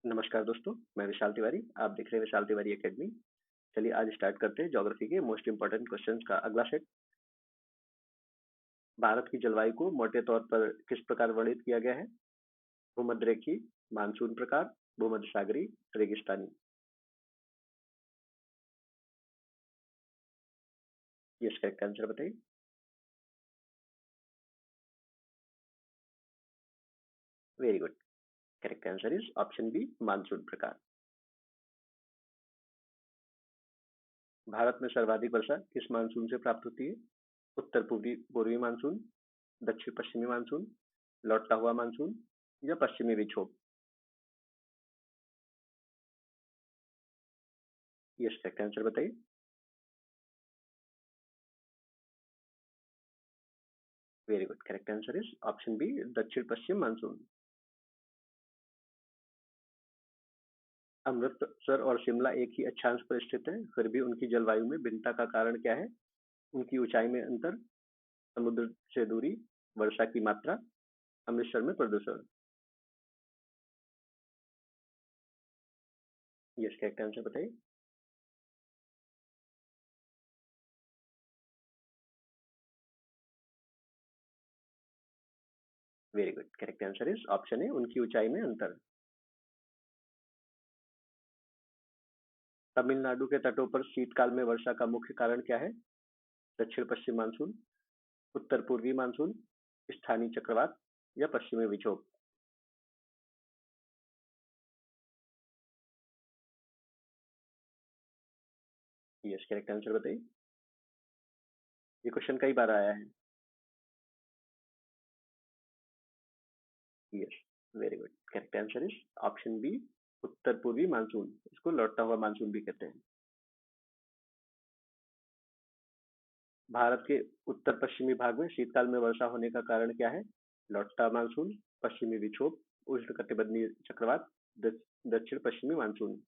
नमस्कार दोस्तों, मैं विशाल तिवारी। आप देख रहे हैं विशाल तिवारी एकेडमी। चलिए आज स्टार्ट करते हैं ज्योग्राफी के मोस्ट इंपोर्टेंट क्वेश्चंस का अगला सेट। भारत की जलवायु को मोटे तौर पर किस प्रकार वर्णित किया गया है? भूमध्यरेखीय, मानसून प्रकार, भूमध्य सागरीय, रेगिस्तानी। ये करेक्ट आंसर बताइए। Very good. Correct answer is option B, monsoon प्रकार। भारत में सर्वाधिक वर्षा किस मानसून से प्राप्त होती है? उत्तर पूर्वी पूर्वी मानसून, दक्षिण पश्चिमी मानसून, लौटता हुआ मानसून या पश्चिमी विक्षोभ। ये करेक्ट आंसर बताइए। Very good. Correct answer is option B, दक्षिण पश्चिम मानसून। अमृतसर और शिमला एक ही अक्षांश पर स्थित हैं, फिर भी उनकी जलवायु में भिन्नता का कारण क्या है? उनकी ऊंचाई में अंतर, समुद्र से दूरी, वर्षा की मात्रा, अमृतसर में प्रदूषण। यस करेक्ट आंसर बताइए। Very good. Correct answer is option ए, उनकी ऊंचाई में अंतर। तमिलनाडु के तटों पर शीतकाल में वर्षा का मुख्य कारण क्या है? दक्षिण पश्चिम मानसून, उत्तर पूर्वी मानसून, स्थानीय चक्रवात या पश्चिमी विक्षोभ। यस करेक्ट आंसर बताइए। ये क्वेश्चन कई बार आया है। Yes, very good. Correct answer is option B, उत्तर पूर्वी मानसून। इसको लौटता हुआ मानसून भी कहते हैं। भारत के उत्तर पश्चिमी भाग में शीतकाल में वर्षा होने का कारण क्या है? लौटता मानसून, पश्चिमी विक्षोभ, उष्णकटिबंधीय चक्रवात, दक्षिण पश्चिमी मानसून।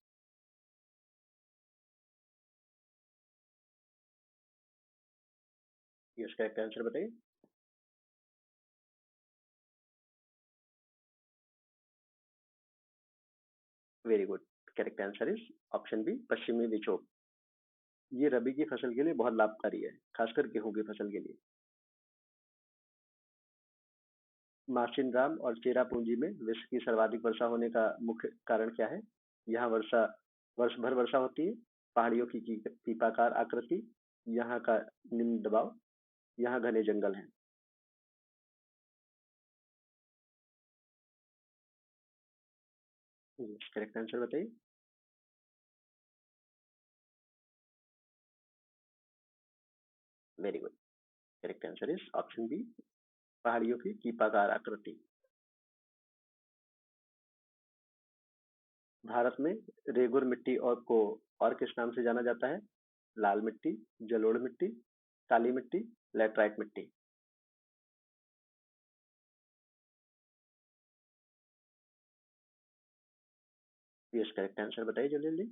यस करेक्ट आंसर बताइए। Very good. Correct answer is option B, पश्चिमी विक्षोभ। ये रबी की फसल के लिए बहुत लाभकारी है, खासकर गेहूं की फसल के लिए। मार्चिन राम और चेरापूंजी में विश्व की सर्वाधिक वर्षा होने का मुख्य कारण क्या है? यहाँ वर्षा वर्ष भर वर्षा होती है, पहाड़ियों की कीपाकार आकृति, यहाँ का निम्न दबाव, यहाँ घने जंगल हैं। करेक्ट आंसर बताइए। Very good. Correct answer is option B, पहाड़ियों की कीपाकार आकृति। भारत में रेगुर मिट्टी और को और किस नाम से जाना जाता है? लाल मिट्टी, जलोढ़ मिट्टी, काली मिट्टी, लैटराइट मिट्टी। यस करेक्ट आंसर बताइए जल्दी जल्दी।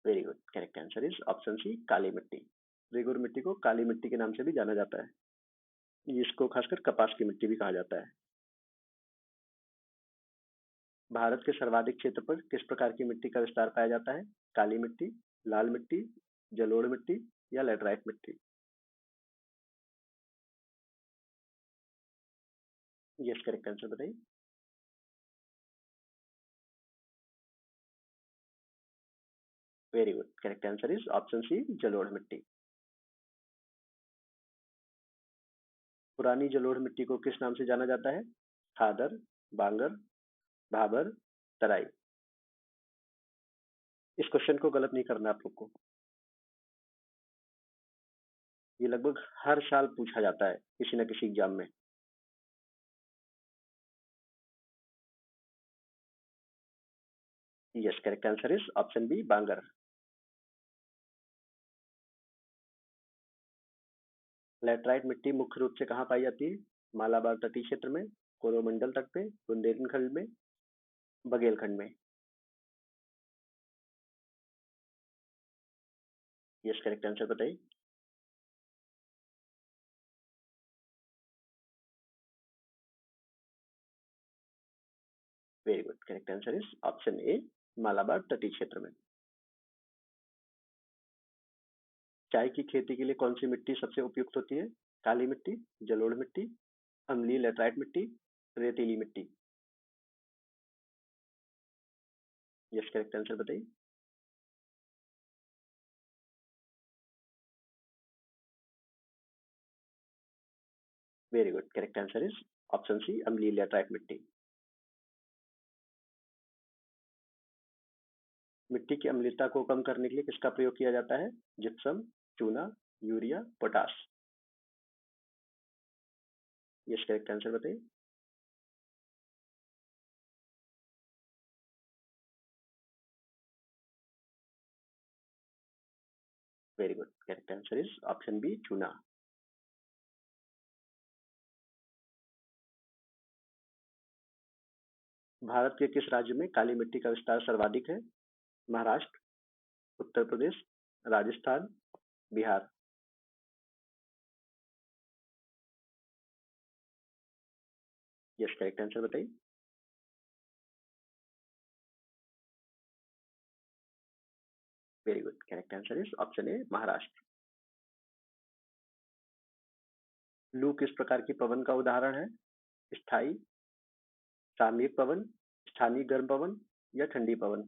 Very good. Correct answer is option C, काली मिट्टी। रेगुर मिट्टी को काली मिट्टी के नाम से भी जाना जाता है। इसको खासकर कपास की मिट्टी भी कहा जाता है। भारत के सर्वाधिक क्षेत्र पर किस प्रकार की मिट्टी का विस्तार पाया जाता है? काली मिट्टी, लाल मिट्टी, जलोढ़ मिट्टी या लैटराइट मिट्टी। यस करेक्ट आंसर बताइए। Very good. Correct answer is option C, जलोढ़ मिट्टी। पुरानी जलोढ़ मिट्टी को किस नाम से जाना जाता है? खादर, बांगर, भाबर, तराई। इस क्वेश्चन को गलत नहीं करना आप लोग को। ये लगभग हर साल पूछा जाता है किसी न किसी एग्जाम में। Yes correct answer is option B, बांगर। लैटराइट मिट्टी मुख्य रूप से कहाँ पाई जाती है? मालाबार तटीय क्षेत्र में, कोरोमंडल तट पे, बुंदेलखंड में, बघेलखंड में। यस करेक्ट आंसर बताइए। Very good, correct answer is option ए, मालाबार तटीय क्षेत्र में। चाय की खेती के लिए कौन सी मिट्टी सबसे उपयुक्त होती है? काली मिट्टी, जलोढ़ मिट्टी, अम्लीय लेटराइट मिट्टी, रेतीली मिट्टी। यस, करेक्ट आंसर बताइए। Very good, correct answer is option C, अम्लीय लेटराइट मिट्टी। मिट्टी की अम्लता को कम करने के लिए किसका प्रयोग किया जाता है? जिप्सम, चूना, urea, potash. Yes, correct answer बताइए। Very good, correct answer is option B, चूना। भारत के किस राज्य में काली मिट्टी का विस्तार सर्वाधिक है? Maharashtra, Uttar Pradesh, Rajasthan, Bihar. Yes, correct answer बताइए। Very good, correct answer is option A, Maharashtra. लू किस प्रकार की पवन का उदाहरण है? स्थायी, सामयिक पवन, स्थानीय गर्म पवन या ठंडी पवन।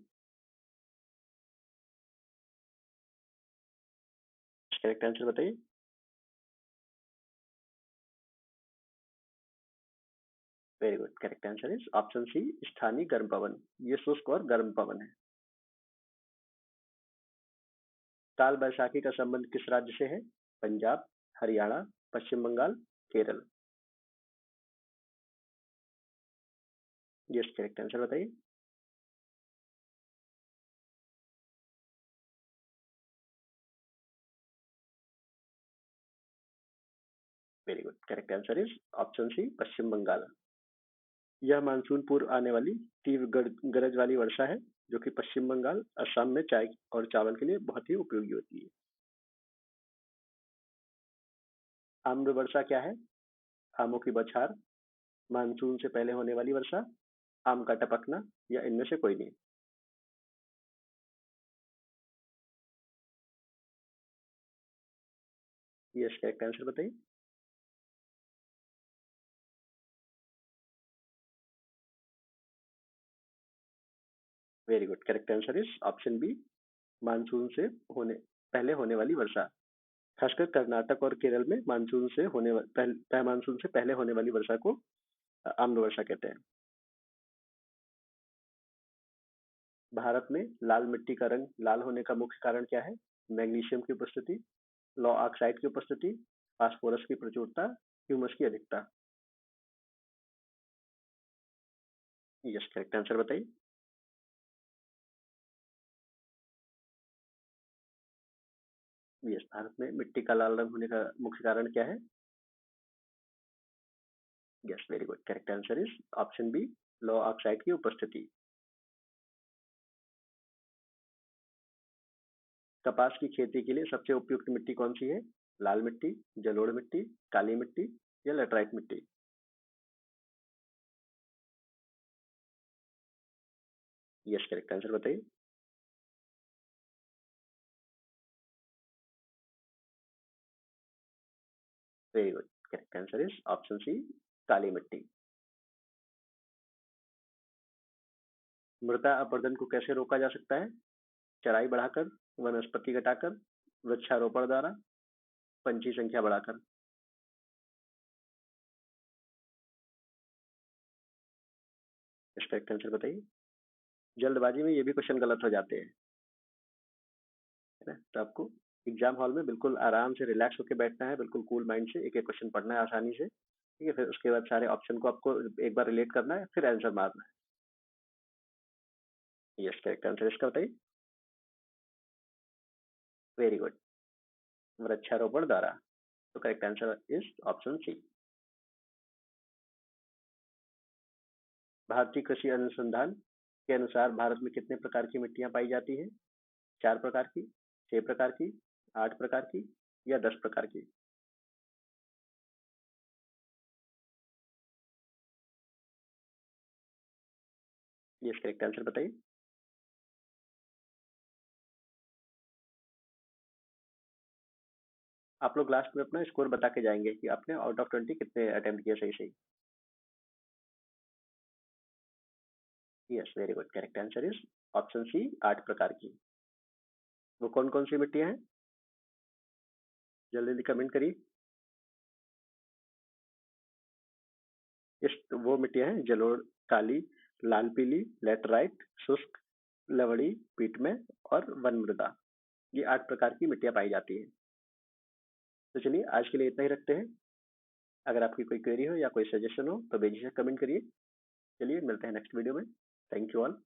करेक्ट आंसर बताइए। Very good, correct answer is option C, स्थानीय गर्म पवन। ये शुष्क और गर्म पवन है। काल बैसाखी का संबंध किस राज्य से है? Punjab, Haryana, Paschim Bengal, Kerala. Yes, correct answer बताइए। Very good, correct answer is option C, Paschim Bengal. यह मानसून पूर्व आने वाली तीव्र गरज वाली वर्षा है जो कि पश्चिम बंगाल, असम में चाय और चावल के लिए बहुत ही उपयोगी होती है। आम्र वर्षा क्या है? आमों की बौछार, मानसून से पहले होने वाली वर्षा, आम का टपकना या इनमें से कोई नहीं। यस, करेक्ट आंसर बताइए। Very good, correct answer is option B, monsoon से होने पहले होने वाली वर्षा। खासकर कर्नाटक और केरल में मानसून से मानसून से पहले होने वाली वर्षा को आम्र वर्षा कहते हैं। भारत में लाल मिट्टी का रंग लाल होने का मुख्य कारण क्या है? मैग्नीशियम की उपस्थिति, लौ ऑक्साइड की उपस्थिति, फास्फोरस की प्रचुरता, ह्यूमस की अधिकता। यस, करेक्ट आंसर बताइए। यस, भारत में मिट्टी का लाल रंग होने का मुख्य कारण क्या है? Yes, very good, correct answer is option B, लौ ऑक्साइड की उपस्थिति। कपास की खेती के लिए सबसे उपयुक्त मिट्टी कौन सी है? लाल मिट्टी, जलोढ़ मिट्टी, काली मिट्टी या लेटराइट मिट्टी। यस, करेक्ट आंसर बताइए। Very good, correct answer is option C, काली मिट्टी। मृदा अपरदन को कैसे रोका जा सकता है? चराई बढ़ाकर, वनस्पति घटाकर, वृक्षारोपण द्वारा, पंछी संख्या बढ़ाकर। इस करेक्ट आंसर बताइए। जल्दबाजी में ये भी क्वेश्चन गलत हो जाते हैं, है ना? तो आपको एग्जाम हॉल में बिल्कुल आराम से रिलैक्स होकर बैठना है, बिल्कुल कूल माइंड से एक एक क्वेश्चन पढ़ना है आसानी से, ठीक है? फिर उसके बाद सारे ऑप्शन को आपको एक बार रिलेट करना है, फिर आंसर मारना है। यस, करेक्ट आंसर इसका बताइए। वेरी गुड, वृक्षारोपण द्वारा। तो correct answer is option C. भारतीय कृषि अनुसंधान के अनुसार भारत में कितने प्रकार की मिट्टियां पाई जाती हैं? 4 प्रकार की, 6 प्रकार की, 8 प्रकार की या 10 प्रकार की। ये इसका करेक्ट आंसर बताइए। आप लोग लास्ट में अपना स्कोर बता के जाएंगे कि आपने आउट ऑफ 20 कितने अटेम्प्ट किए सही सही। Yes, very good. Correct answer is option C, 8 प्रकार की। वो कौन कौन सी मिट्टियां हैं? जल्दी जल्दी कमेंट करिए। इस वो मिट्टियां हैं जलोढ़, काली, लाल पीली, लेटराइट, शुष्क, लवड़ी, पीटमय और वन मृदा। ये 8 प्रकार की मिट्टियां पाई जाती हैं। तो चलिए आज के लिए इतना ही रखते हैं। अगर आपकी कोई क्वेरी हो या कोई सजेशन हो तो बेझिझक कमेंट करिए। चलिए मिलते हैं नेक्स्ट वीडियो में। Thank you all.